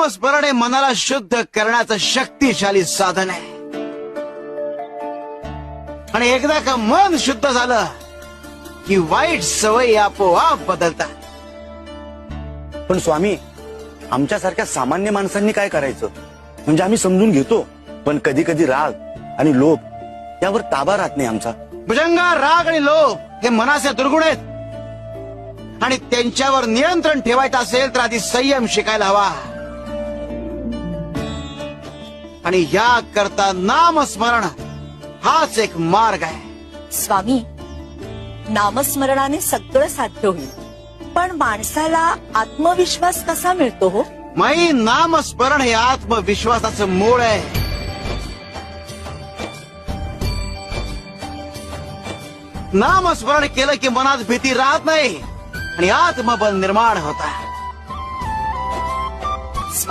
नामस्मरण हे मनाला शुद्ध करण्याचं शक्तिशाली साधन आहे. आणि एकदा का मन शुद्ध झालं की वाईट सवयी आपोआप बदलतात. पण स्वामी, आमच्यासारख्या सामान्य माणसांनी काय करायचं? म्हणजे आम्ही समजून घेतो, पण कधी कधी राग आणि लोभ यावर ताबा राहत नाही आमचा. भुजंगा, राग आणि लोभ हे मनाचे दुर्गुण आहेत आणि त्यांच्यावर नियंत्रण ठेवायचं असेल तर आधी संयम शिकायला हवा. आणि या करता नामस्मरण हाच एक मार्ग आहे. स्वामी, नामस्मरणाने सगळं साध्य होईल, पण माणसाला आत्मविश्वास कसा मिळतो हो? माई, नामस्मरण हे आत्मविश्वासाचं मूळ आहे. नामस्मरण केलं की मनात भीती राहत नाही आणि आत्मबल निर्माण होता.